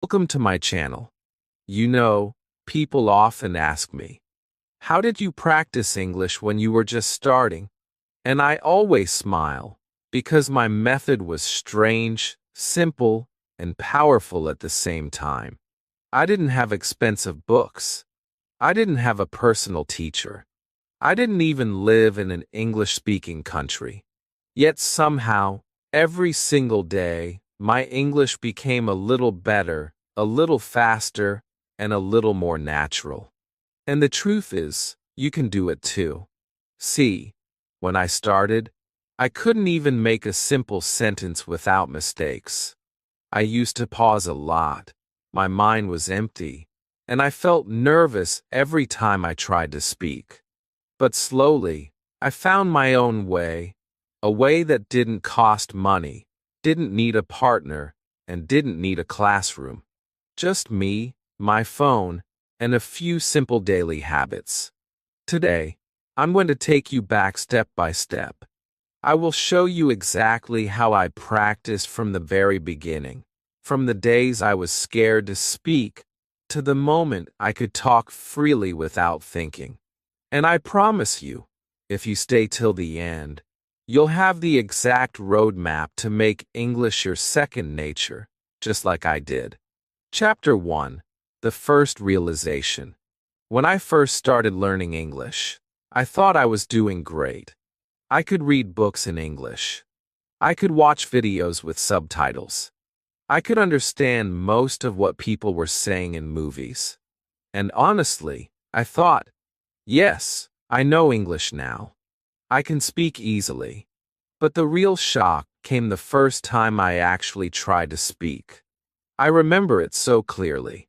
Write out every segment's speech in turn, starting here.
Welcome to my channel. You know, people often ask me, how did you practice English when you were just starting? And I always smile, because my method was strange, simple, and powerful at the same time. I didn't have expensive books. I didn't have a personal teacher. I didn't even live in an English-speaking country. Yet somehow, every single day, my English became a little better, a little faster, and a little more natural. And the truth is, you can do it too. See, when I started, I couldn't even make a simple sentence without mistakes. I used to pause a lot. My mind was empty, and I felt nervous every time I tried to speak. But slowly, I found my own way, a way that didn't cost money, didn't need a partner, and didn't need a classroom. Just me, my phone, and a few simple daily habits. Today, I'm going to take you back step by step. I will show you exactly how I practiced from the very beginning, from the days I was scared to speak, to the moment I could talk freely without thinking. And I promise you, if you stay till the end, you'll have the exact roadmap to make English your second nature, just like I did. Chapter 1. The First Realization. When I first started learning English, I thought I was doing great. I could read books in English. I could watch videos with subtitles. I could understand most of what people were saying in movies. And honestly, I thought, yes, I know English now. I can speak easily. But the real shock came the first time I actually tried to speak. I remember it so clearly.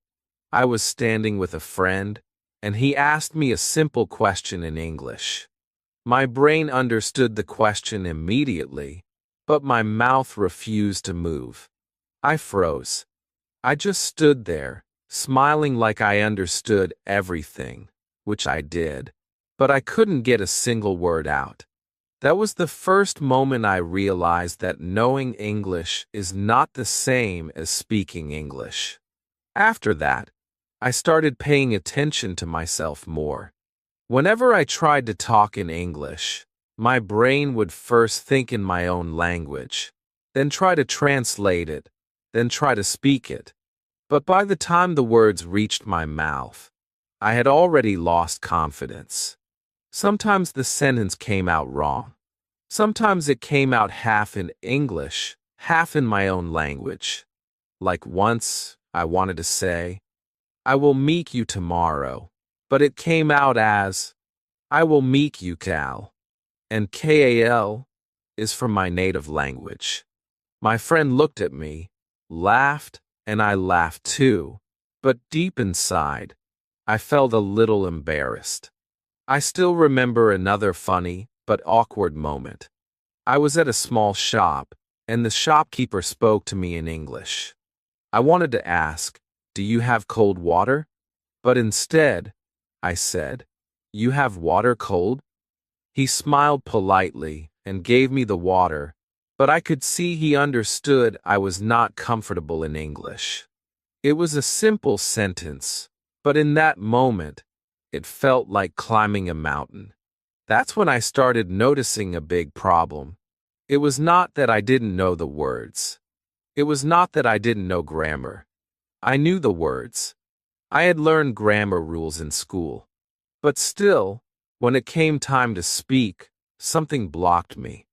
I was standing with a friend, and he asked me a simple question in English. My brain understood the question immediately, but my mouth refused to move. I froze. I just stood there, smiling like I understood everything, which I did, but I couldn't get a single word out. That was the first moment I realized that knowing English is not the same as speaking English. After that, I started paying attention to myself more. Whenever I tried to talk in English, my brain would first think in my own language, then try to translate it, then try to speak it. But by the time the words reached my mouth, I had already lost confidence. Sometimes the sentence came out wrong. Sometimes it came out half in English, half in my own language. Like once, I wanted to say, I will meet you tomorrow, but it came out as, I will meet you Cal. And Kal is from my native language. My friend looked at me, laughed, and I laughed too, but deep inside, I felt a little embarrassed. I still remember another funny but awkward moment. I was at a small shop, and the shopkeeper spoke to me in English. I wanted to ask, do you have cold water? But instead, I said, you have water cold? He smiled politely and gave me the water, but I could see he understood I was not comfortable in English. It was a simple sentence, but in that moment, it felt like climbing a mountain. That's when I started noticing a big problem. It was not that I didn't know the words. It was not that I didn't know grammar. I knew the words. I had learned grammar rules in school. But still, when it came time to speak, something blocked me.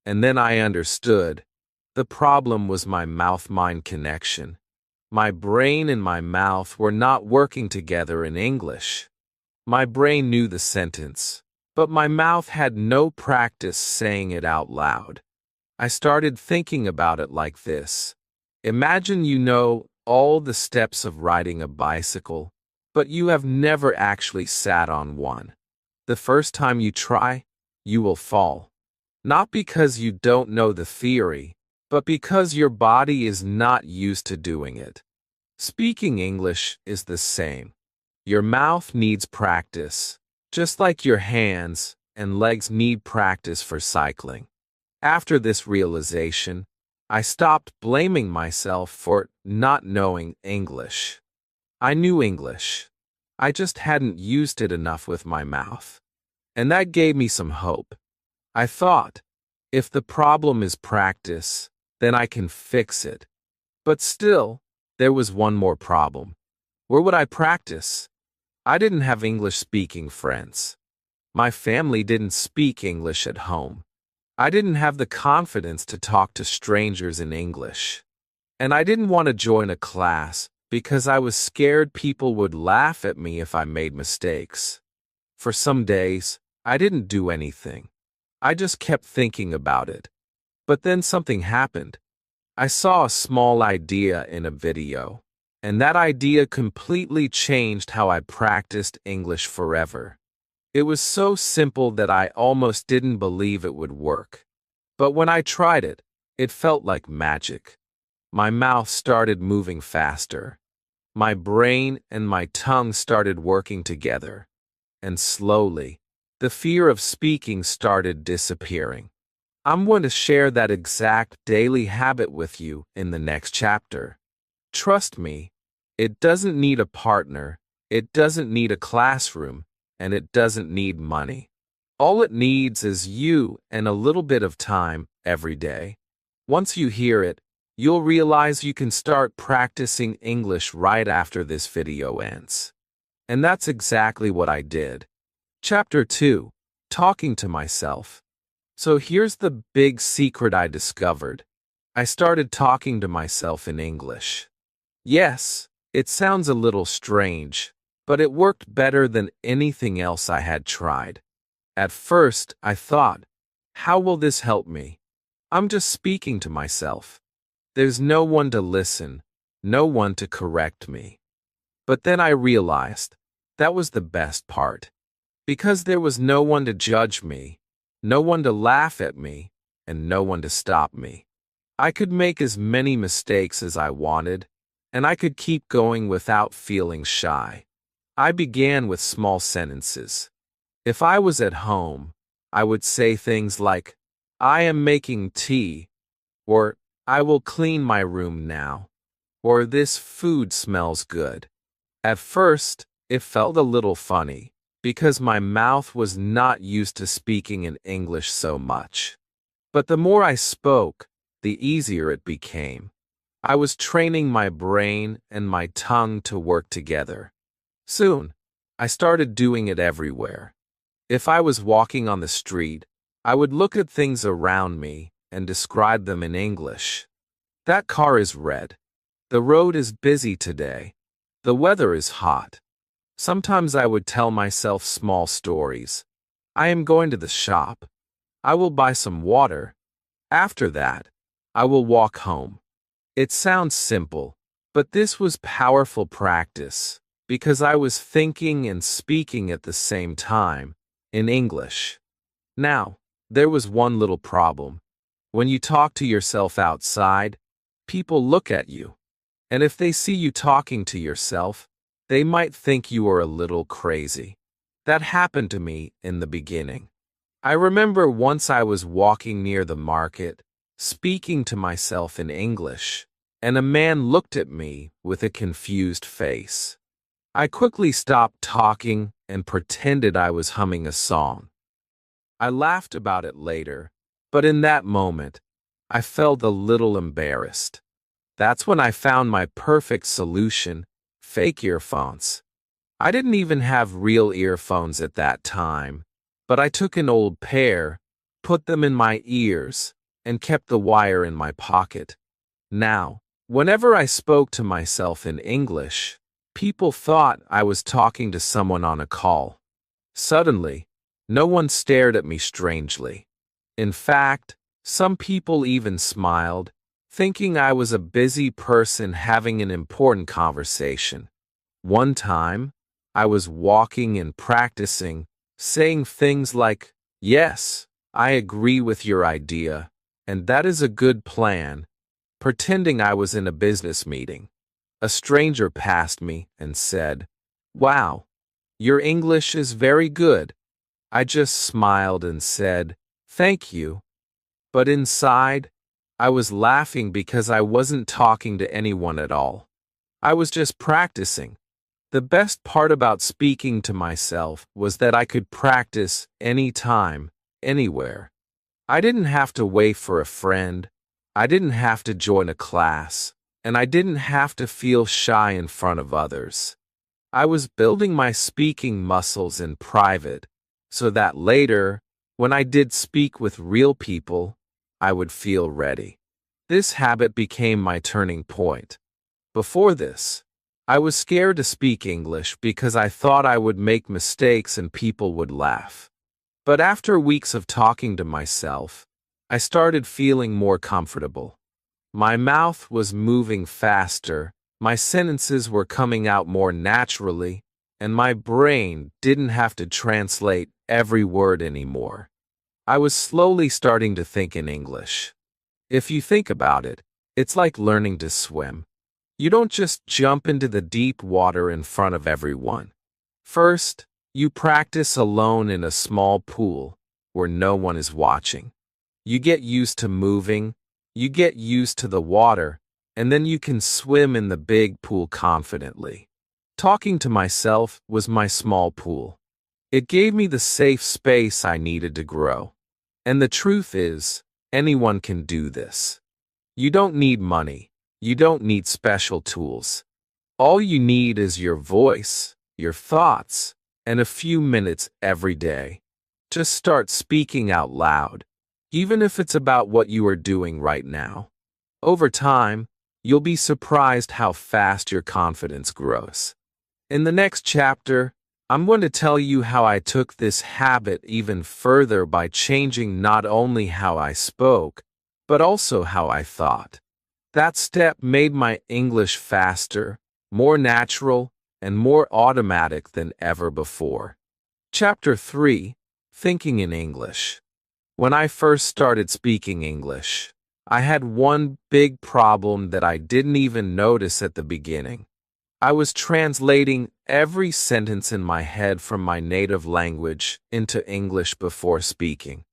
And then I understood. The problem was my mouth-mind connection. My brain and my mouth were not working together in English. My brain knew the sentence, but my mouth had no practice saying it out loud. I started thinking about it like this. Imagine you know all the steps of riding a bicycle, but you have never actually sat on one. The first time you try, you will fall. Not because you don't know the theory, but because your body is not used to doing it. Speaking English is the same. Your mouth needs practice, just like your hands and legs need practice for cycling. After this realization, I stopped blaming myself for not knowing English. I knew English. I just hadn't used it enough with my mouth. And that gave me some hope. I thought, if the problem is practice, then I can fix it. But still, there was one more problem. Where would I practice? I didn't have English-speaking friends. My family didn't speak English at home. I didn't have the confidence to talk to strangers in English. And I didn't want to join a class because I was scared people would laugh at me if I made mistakes. For some days, I didn't do anything. I just kept thinking about it. But then something happened. I saw a small idea in a video, and that idea completely changed how I practiced English forever. It was so simple that I almost didn't believe it would work. But when I tried it, it felt like magic. My mouth started moving faster. My brain and my tongue started working together. And slowly, the fear of speaking started disappearing. I'm going to share that exact daily habit with you in the next chapter. Trust me, it doesn't need a partner, it doesn't need a classroom, and it doesn't need money. All it needs is you and a little bit of time every day. Once you hear it, you'll realize you can start practicing English right after this video ends. And that's exactly what I did. Chapter 2. Talking to myself. So here's the big secret I discovered. I started talking to myself in English. Yes, it sounds a little strange, but it worked better than anything else I had tried. At first, I thought, how will this help me? I'm just speaking to myself. There's no one to listen, no one to correct me. But then I realized that was the best part. Because there was no one to judge me, no one to laugh at me, and no one to stop me. I could make as many mistakes as I wanted, and I could keep going without feeling shy. I began with small sentences. If I was at home, I would say things like, I am making tea, or I will clean my room now, or this food smells good. At first, it felt a little funny, because my mouth was not used to speaking in English so much. But the more I spoke, the easier it became. I was training my brain and my tongue to work together. Soon, I started doing it everywhere. If I was walking on the street, I would look at things around me and describe them in English. That car is red. The road is busy today. The weather is hot. Sometimes I would tell myself small stories. I am going to the shop. I will buy some water. After that, I will walk home. It sounds simple, but this was powerful practice because I was thinking and speaking at the same time in English. Now, there was one little problem. When you talk to yourself outside, people look at you. And if they see you talking to yourself, they might think you are a little crazy. That happened to me in the beginning. I remember once I was walking near the market, speaking to myself in English, and a man looked at me with a confused face. I quickly stopped talking and pretended I was humming a song. I laughed about it later, but in that moment, I felt a little embarrassed. That's when I found my perfect solution: fake earphones. I didn't even have real earphones at that time, but I took an old pair, put them in my ears, and kept the wire in my pocket. Now, whenever I spoke to myself in English, people thought I was talking to someone on a call. Suddenly, no one stared at me strangely. In fact, some people even smiled, thinking I was a busy person having an important conversation. One time, I was walking and practicing, saying things like, "Yes, I agree with your idea, and that is a good plan," pretending I was in a business meeting. A stranger passed me and said, "Wow, your English is very good." I just smiled and said, "Thank you." But inside, I was laughing because I wasn't talking to anyone at all. I was just practicing. The best part about speaking to myself was that I could practice anytime, anywhere. I didn't have to wait for a friend. I didn't have to join a class. And I didn't have to feel shy in front of others. I was building my speaking muscles in private, so that later, when I did speak with real people, I would feel ready. This habit became my turning point. Before this, I was scared to speak English because I thought I would make mistakes and people would laugh. But after weeks of talking to myself, I started feeling more comfortable. My mouth was moving faster, my sentences were coming out more naturally, and my brain didn't have to translate every word anymore. I was slowly starting to think in English. If you think about it, it's like learning to swim. You don't just jump into the deep water in front of everyone. First, you practice alone in a small pool where no one is watching. You get used to moving, you get used to the water, and then you can swim in the big pool confidently. Talking to myself was my small pool. It gave me the safe space I needed to grow. And the truth is, anyone can do this. You don't need money. You don't need special tools. All you need is your voice, your thoughts, and a few minutes every day. Just start speaking out loud, even if it's about what you are doing right now. Over time, you'll be surprised how fast your confidence grows. In the next chapter, I'm going to tell you how I took this habit even further by changing not only how I spoke, but also how I thought. That step made my English faster, more natural, and more automatic than ever before. Chapter 3: Thinking in English. When I first started speaking English, I had one big problem that I didn't even notice at the beginning. I was translating every sentence in my head from my native language into English before speaking.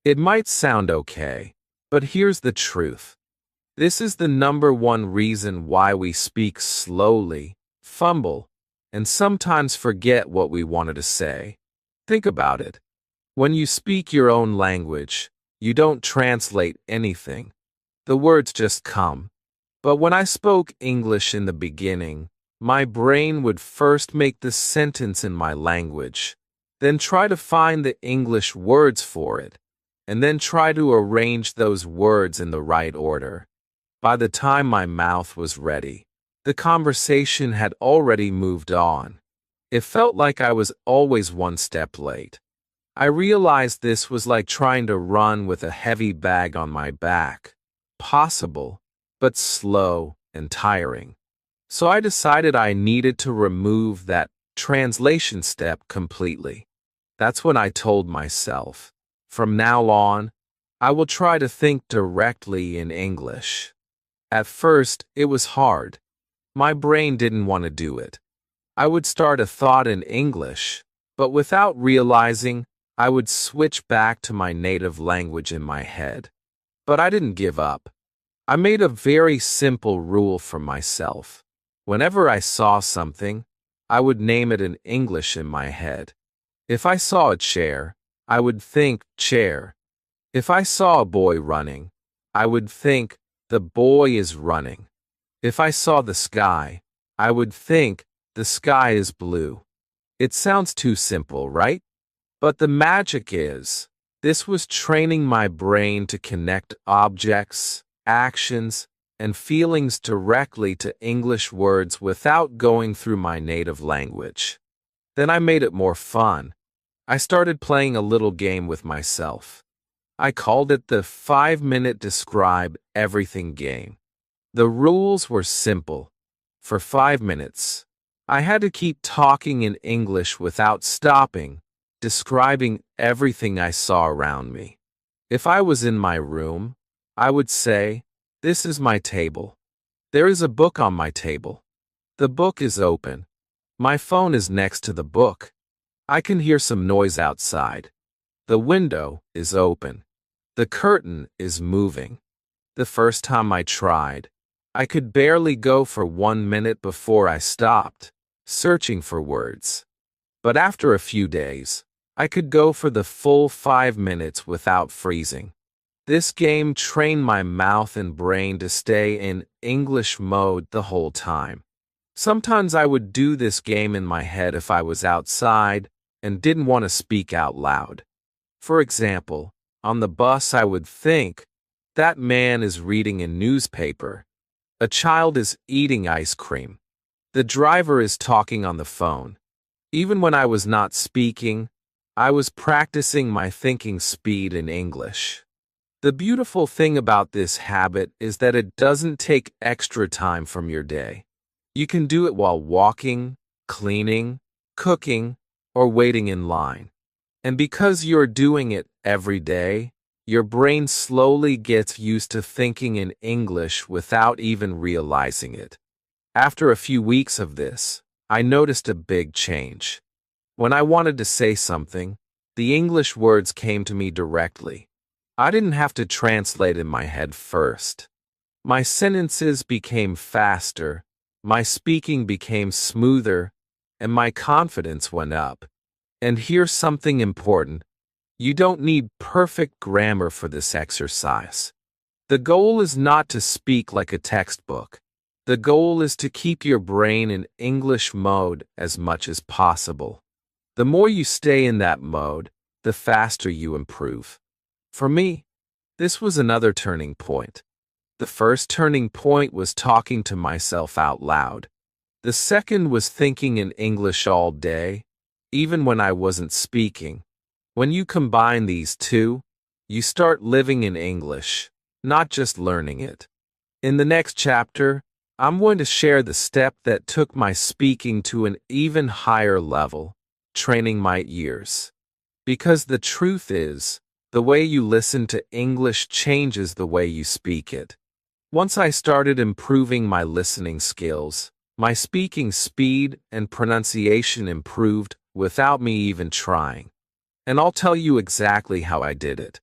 It might sound okay, but here's the truth. This is the number one reason why we speak slowly, fumble, and sometimes forget what we wanted to say. Think about it. When you speak your own language, you don't translate anything. The words just come. But when I spoke English in the beginning, my brain would first make the sentence in my language, then try to find the English words for it, and then try to arrange those words in the right order. By the time my mouth was ready, the conversation had already moved on. It felt like I was always one step late. I realized this was like trying to run with a heavy bag on my back. Possible, but slow and tiring. So I decided I needed to remove that translation step completely. That's when I told myself, from now on, I will try to think directly in English. At first, it was hard. My brain didn't want to do it. I would start a thought in English, but without realizing, I would switch back to my native language in my head. But I didn't give up. I made a very simple rule for myself. Whenever I saw something, I would name it in English in my head. If I saw a chair, I would think chair. If I saw a boy running, I would think the boy is running. If I saw the sky, I would think the sky is blue. It sounds too simple, right? But the magic is, this was training my brain to connect objects, actions, and feelings directly to English words without going through my native language. Then I made it more fun. I started playing a little game with myself. I called it the 5-minute Describe Everything game. The rules were simple. For 5 minutes, I had to keep talking in English without stopping, describing everything I saw around me. If I was in my room, I would say, "This is my table. There is a book on my table. The book is open. My phone is next to the book. I can hear some noise outside. The window is open. The curtain is moving." The first time I tried, I could barely go for 1 minute before I stopped, searching for words. But after a few days, I could go for the full 5 minutes without freezing. This game trained my mouth and brain to stay in English mode the whole time. Sometimes I would do this game in my head if I was outside and didn't want to speak out loud. For example, on the bus I would think, that man is reading a newspaper. A child is eating ice cream. The driver is talking on the phone. Even when I was not speaking, I was practicing my thinking speed in English. The beautiful thing about this habit is that it doesn't take extra time from your day. You can do it while walking, cleaning, cooking, or waiting in line. And because you're doing it every day, your brain slowly gets used to thinking in English without even realizing it. After a few weeks of this, I noticed a big change. When I wanted to say something, the English words came to me directly. I didn't have to translate in my head first. My sentences became faster, my speaking became smoother, and my confidence went up. And here's something important. You don't need perfect grammar for this exercise. The goal is not to speak like a textbook. The goal is to keep your brain in English mode as much as possible. The more you stay in that mode, the faster you improve. For me, this was another turning point. The first turning point was talking to myself out loud. The second was thinking in English all day, even when I wasn't speaking. When you combine these two, you start living in English, not just learning it. In the next chapter, I'm going to share the step that took my speaking to an even higher level, training my ears. Because the truth is, the way you listen to English changes the way you speak it. Once I started improving my listening skills, my speaking speed and pronunciation improved without me even trying. And I'll tell you exactly how I did it.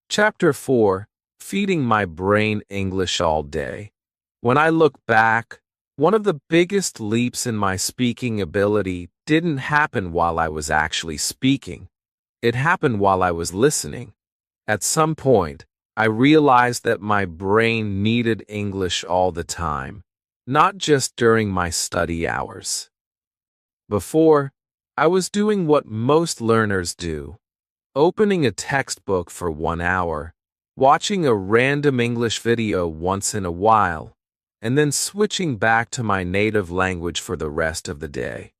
Chapter 4, Feeding My Brain English All Day. When I look back, one of the biggest leaps in my speaking ability didn't happen while I was actually speaking. It happened while I was listening. At some point, I realized that my brain needed English all the time, not just during my study hours. Before, I was doing what most learners do, opening a textbook for 1 hour, watching a random English video once in a while, and then switching back to my native language for the rest of the day.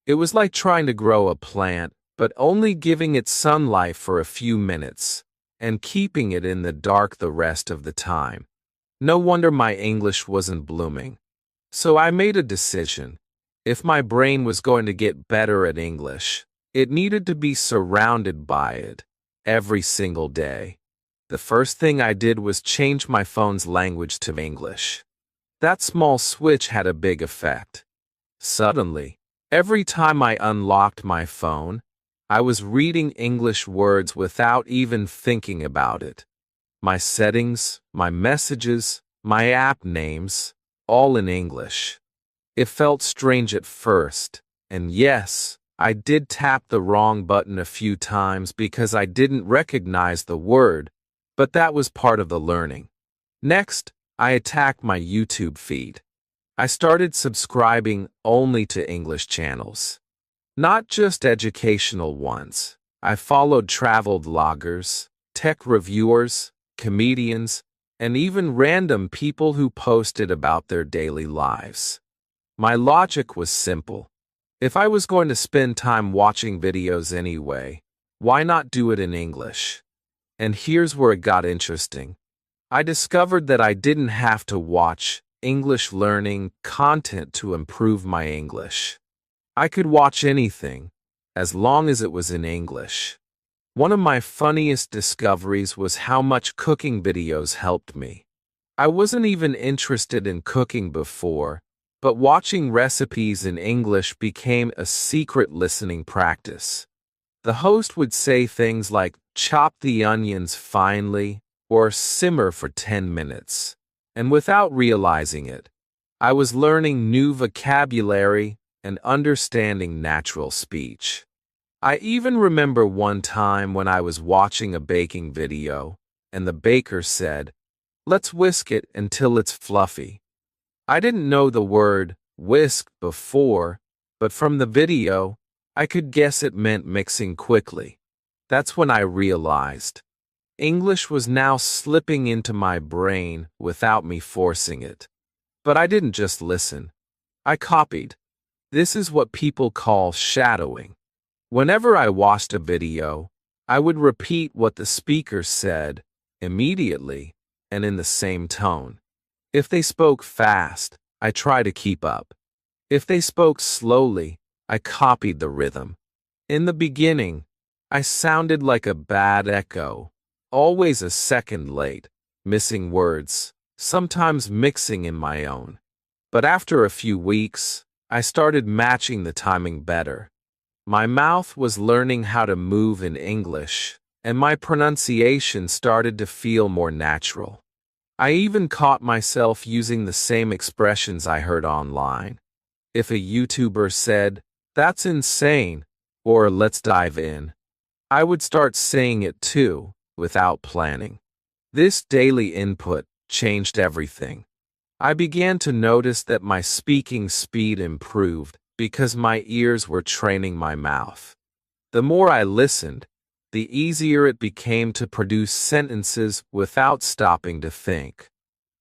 It was like trying to grow a plant, but only giving it sunlight for a few minutes, and keeping it in the dark the rest of the time. No wonder my English wasn't blooming. So I made a decision. If my brain was going to get better at English, it needed to be surrounded by it every single day. The first thing I did was change my phone's language to English. That small switch had a big effect. Suddenly, every time I unlocked my phone, I was reading English words without even thinking about it. My settings, my messages, my app names, all in English. It felt strange at first, and yes, I did tap the wrong button a few times because I didn't recognize the word, but that was part of the learning. Next, I attacked my YouTube feed. I started subscribing only to English channels. Not just educational ones. I followed travel vloggers, tech reviewers, comedians, and even random people who posted about their daily lives. My logic was simple. If I was going to spend time watching videos anyway, why not do it in English? And here's where it got interesting. I discovered that I didn't have to watch English learning content to improve my English. I could watch anything, as long as it was in English. One of my funniest discoveries was how much cooking videos helped me. I wasn't even interested in cooking before, but watching recipes in English became a secret listening practice. The host would say things like, "Chop the onions finely," or simmer for 10 minutes. And without realizing it, I was learning new vocabulary and understanding natural speech. I even remember one time when I was watching a baking video, and the baker said, "Let's whisk it until it's fluffy." I didn't know the word whisk before, but from the video, I could guess it meant mixing quickly. That's when I realized English was now slipping into my brain without me forcing it. But I didn't just listen. I copied. This is what people call shadowing. Whenever I watched a video, I would repeat what the speaker said immediately and in the same tone. If they spoke fast, I tried to keep up. If they spoke slowly, I copied the rhythm. In the beginning, I sounded like a bad echo, always a second late, missing words, sometimes mixing in my own. But after a few weeks, I started matching the timing better. My mouth was learning how to move in English, and my pronunciation started to feel more natural. I even caught myself using the same expressions I heard online. If a YouTuber said, "That's insane," or "Let's dive in," I would start saying it too, without planning. This daily input changed everything. I began to notice that my speaking speed improved because my ears were training my mouth. The more I listened, the easier it became to produce sentences without stopping to think.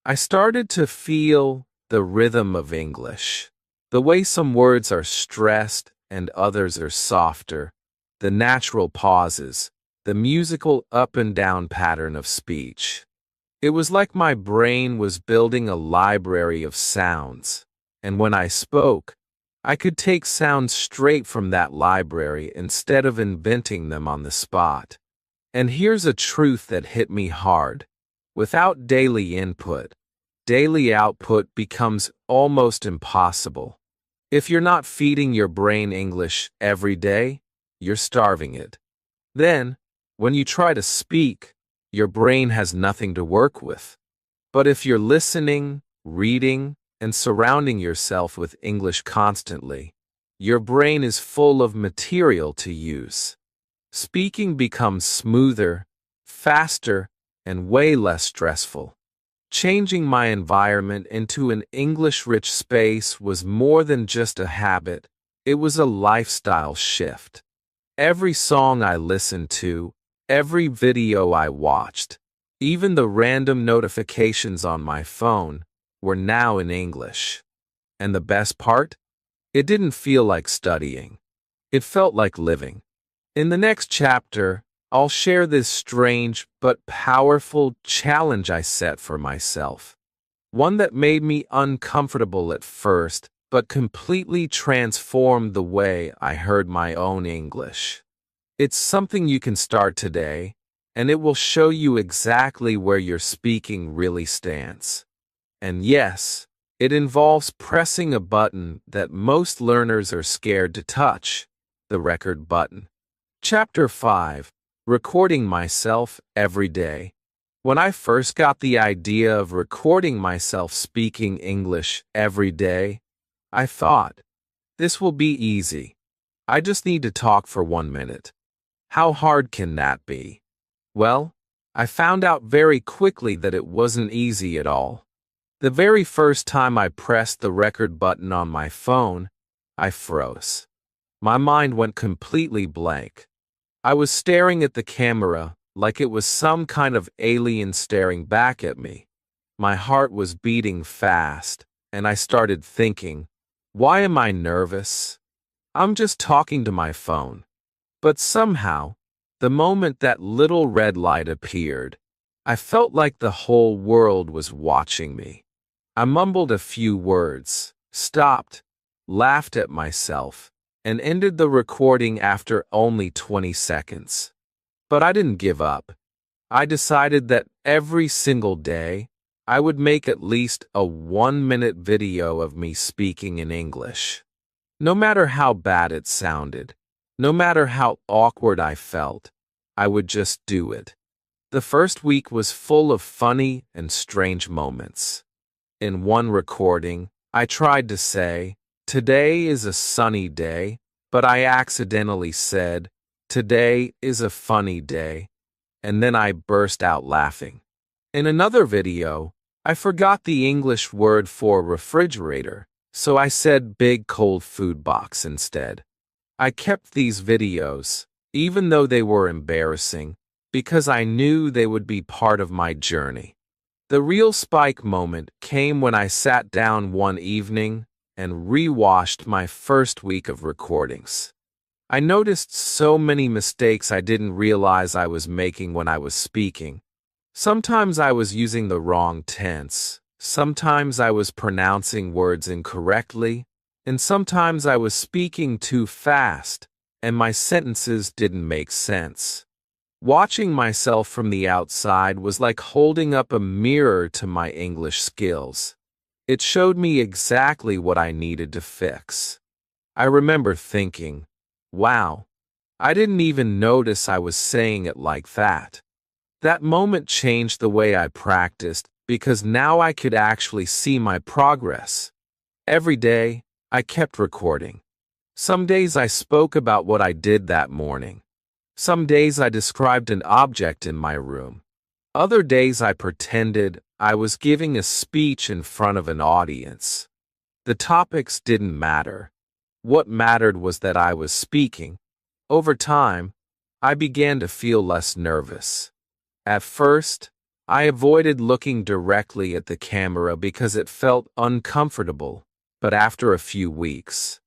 I started to feel the rhythm of English, the way some words are stressed and others are softer, the natural pauses, the musical up and down pattern of speech. It was like my brain was building a library of sounds, and when I spoke, I could take sounds straight from that library instead of inventing them on the spot. And here's a truth that hit me hard. Without daily input, daily output becomes almost impossible. If you're not feeding your brain English every day, you're starving it. Then, when you try to speak, your brain has nothing to work with. But if you're listening, reading, and surrounding yourself with English constantly, your brain is full of material to use. Speaking becomes smoother, faster, and way less stressful. Changing my environment into an English-rich space was more than just a habit, it was a lifestyle shift. Every song I listened to, every video I watched, even the random notifications on my phone, were now in English. And the best part? It didn't feel like studying. It felt like living. In the next chapter, I'll share this strange but powerful challenge I set for myself. One that made me uncomfortable at first, but completely transformed the way I heard my own English. It's something you can start today, and it will show you exactly where your speaking really stands. And yes, it involves pressing a button that most learners are scared to touch, the record button. Chapter 5. Recording myself every day. When I first got the idea of recording myself speaking English every day, I thought, this will be easy. I just need to talk for 1 minute. How hard can that be? Well, I found out very quickly that it wasn't easy at all. The very first time I pressed the record button on my phone, I froze. My mind went completely blank. I was staring at the camera like it was some kind of alien staring back at me. My heart was beating fast, and I started thinking, why am I nervous? I'm just talking to my phone. But somehow, the moment that little red light appeared, I felt like the whole world was watching me. I mumbled a few words, stopped, laughed at myself, and ended the recording after only 20 seconds. But I didn't give up. I decided that every single day, I would make at least a 1-minute video of me speaking in English. No matter how bad it sounded, no matter how awkward I felt, I would just do it. The first week was full of funny and strange moments. In one recording, I tried to say, "Today is a sunny day," but I accidentally said, "Today is a funny day," and then I burst out laughing. In another video, I forgot the English word for refrigerator, so I said big cold food box instead. I kept these videos, even though they were embarrassing, because I knew they would be part of my journey. The real spike moment came when I sat down one evening and rewatched my first week of recordings. I noticed so many mistakes I didn't realize I was making when I was speaking. Sometimes I was using the wrong tense, sometimes I was pronouncing words incorrectly, and sometimes I was speaking too fast, and my sentences didn't make sense. Watching myself from the outside was like holding up a mirror to my English skills. It showed me exactly what I needed to fix. I remember thinking, wow, I didn't even notice I was saying it like that. That moment changed the way I practiced because now I could actually see my progress. Every day, I kept recording. Some days I spoke about what I did that morning. Some days I described an object in my room. Other days I pretended I was giving a speech in front of an audience. The topics didn't matter. What mattered was that I was speaking. Over time, I began to feel less nervous. At first, I avoided looking directly at the camera because it felt uncomfortable, but after a few weeks,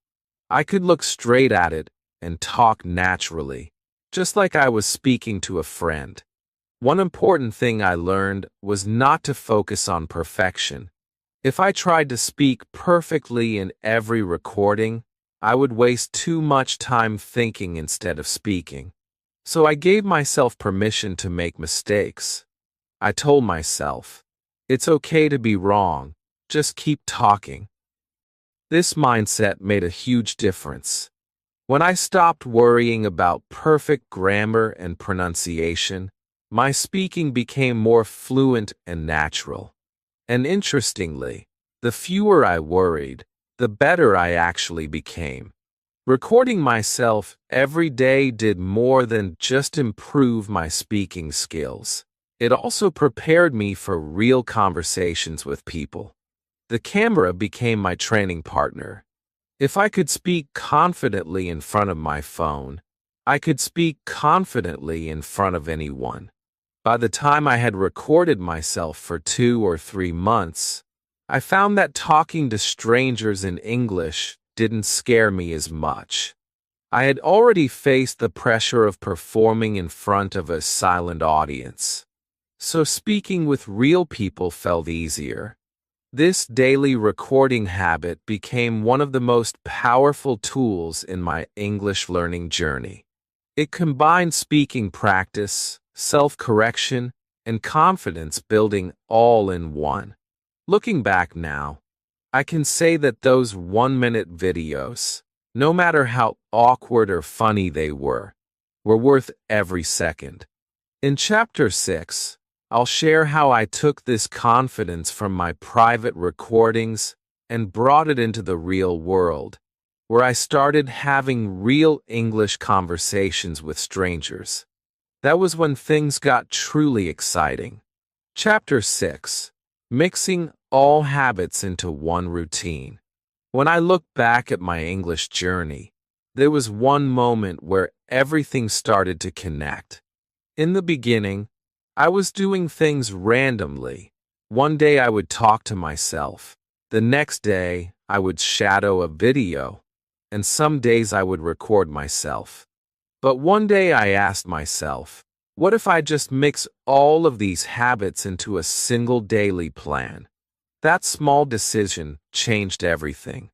I could look straight at it and talk naturally, just like I was speaking to a friend. One important thing I learned was not to focus on perfection. If I tried to speak perfectly in every recording, I would waste too much time thinking instead of speaking. So I gave myself permission to make mistakes. I told myself, it's okay to be wrong, just keep talking. This mindset made a huge difference. When I stopped worrying about perfect grammar and pronunciation, my speaking became more fluent and natural. And interestingly, the fewer I worried, the better I actually became. Recording myself every day did more than just improve my speaking skills. It also prepared me for real conversations with people. The camera became my training partner. If I could speak confidently in front of my phone, I could speak confidently in front of anyone. By the time I had recorded myself for 2 or 3 months, I found that talking to strangers in English didn't scare me as much. I had already faced the pressure of performing in front of a silent audience, so speaking with real people felt easier. This daily recording habit became one of the most powerful tools in my English learning journey. It combined speaking practice, self-correction, and confidence building all in one. Looking back now, I can say that those 1-minute videos, no matter how awkward or funny they were worth every second. In Chapter 6, I'll share how I took this confidence from my private recordings and brought it into the real world, where I started having real English conversations with strangers. That was when things got truly exciting. Chapter 6. Mixing all habits into one routine. When I look back at my English journey, there was one moment where everything started to connect. In the beginning, I was doing things randomly. One day I would talk to myself. The next day, I would shadow a video. And some days I would record myself. But one day I asked myself, what if I just mix all of these habits into a single daily plan? That small decision changed everything.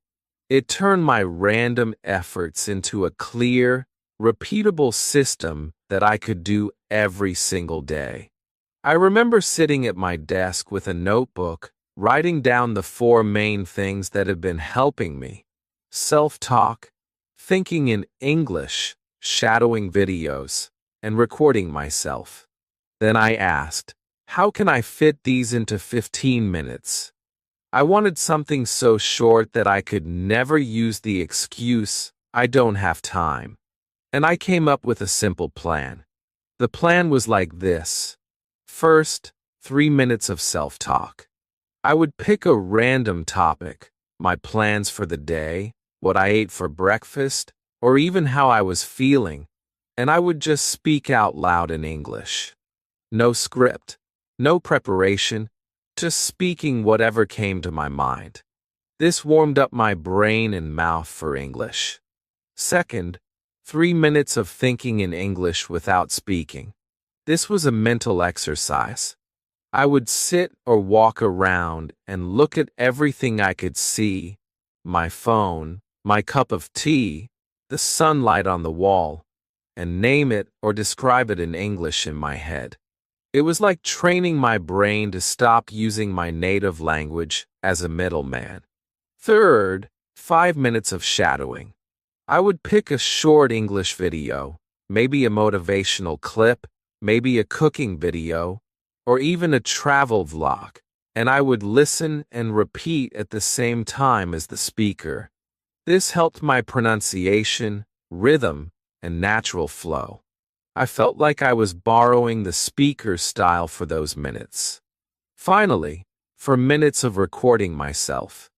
It turned my random efforts into a clear, repeatable system that I could do every single day. I remember sitting at my desk with a notebook, writing down the 4 main things that have been helping me: self-talk, thinking in English, shadowing videos, and recording myself. Then I asked, how can I fit these into 15 minutes? I wanted something so short that I could never use the excuse, I don't have time. And I came up with a simple plan. The plan was like this. First, 3 minutes of self-talk. I would pick a random topic, my plans for the day, what I ate for breakfast, or even how I was feeling, and I would just speak out loud in English. No script, no preparation, just speaking whatever came to my mind. This warmed up my brain and mouth for English. Second, 3 minutes of thinking in English without speaking. This was a mental exercise. I would sit or walk around and look at everything I could see, my phone, my cup of tea, the sunlight on the wall, and name it or describe it in English in my head. It was like training my brain to stop using my native language as a middleman. Third, 5 minutes of shadowing. I would pick a short English video, maybe a motivational clip, maybe a cooking video, or even a travel vlog, and I would listen and repeat at the same time as the speaker. This helped my pronunciation, rhythm, and natural flow. I felt like I was borrowing the speaker's style for those minutes. Finally, for minutes of recording myself,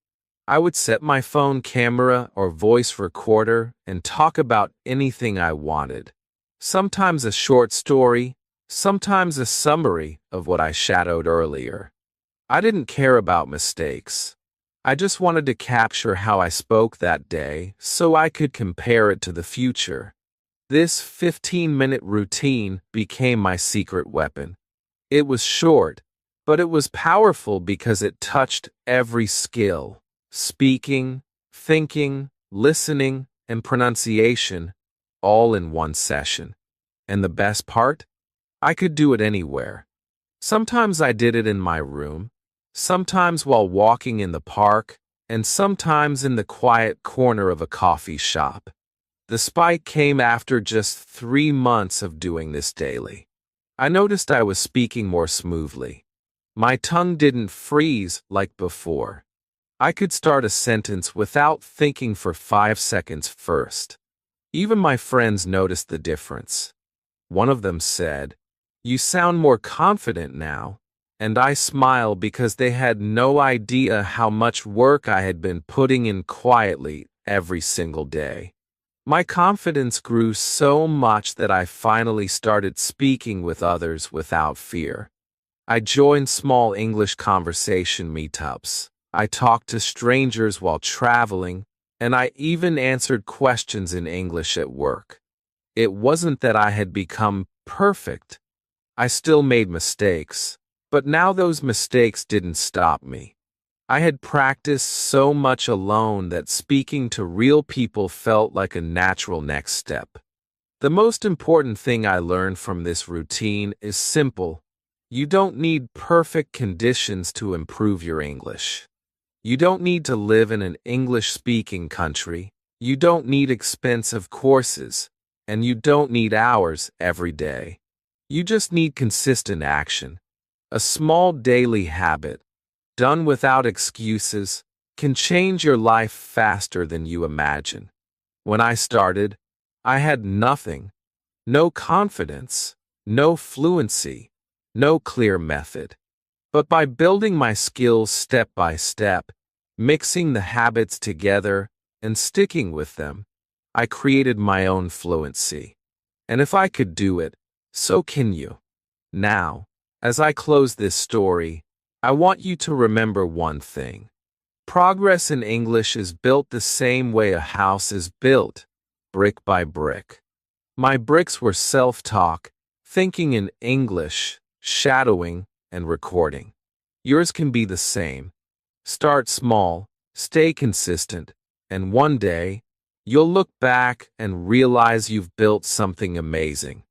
I would set my phone camera or voice recorder and talk about anything I wanted. Sometimes a short story, sometimes a summary of what I shadowed earlier. I didn't care about mistakes. I just wanted to capture how I spoke that day so I could compare it to the future. This 15-minute routine became my secret weapon. It was short, but it was powerful because it touched every skill: speaking, thinking, listening, and pronunciation, all in one session. And the best part? I could do it anywhere. Sometimes I did it in my room, sometimes while walking in the park, and sometimes in the quiet corner of a coffee shop. The spike came after just 3 months of doing this daily. I noticed I was speaking more smoothly. My tongue didn't freeze like before. I could start a sentence without thinking for 5 seconds first. Even my friends noticed the difference. One of them said, "You sound more confident now," and I smiled because they had no idea how much work I had been putting in quietly every single day. My confidence grew so much that I finally started speaking with others without fear. I joined small English conversation meetups. I talked to strangers while traveling, and I even answered questions in English at work. It wasn't that I had become perfect. I still made mistakes, but now those mistakes didn't stop me. I had practiced so much alone that speaking to real people felt like a natural next step. The most important thing I learned from this routine is simple. You don't need perfect conditions to improve your English. You don't need to live in an English-speaking country. You don't need expensive courses, and you don't need hours every day. You just need consistent action. A small daily habit, done without excuses, can change your life faster than you imagine. When I started, I had nothing. No confidence, no fluency, no clear method. But by building my skills step by step, mixing the habits together, and sticking with them, I created my own fluency. And if I could do it, so can you. Now, as I close this story, I want you to remember one thing. Progress in English is built the same way a house is built, brick by brick. My bricks were self-talk, thinking in English, shadowing, and recording. Yours can be the same. Start small, stay consistent, and one day, you'll look back and realize you've built something amazing.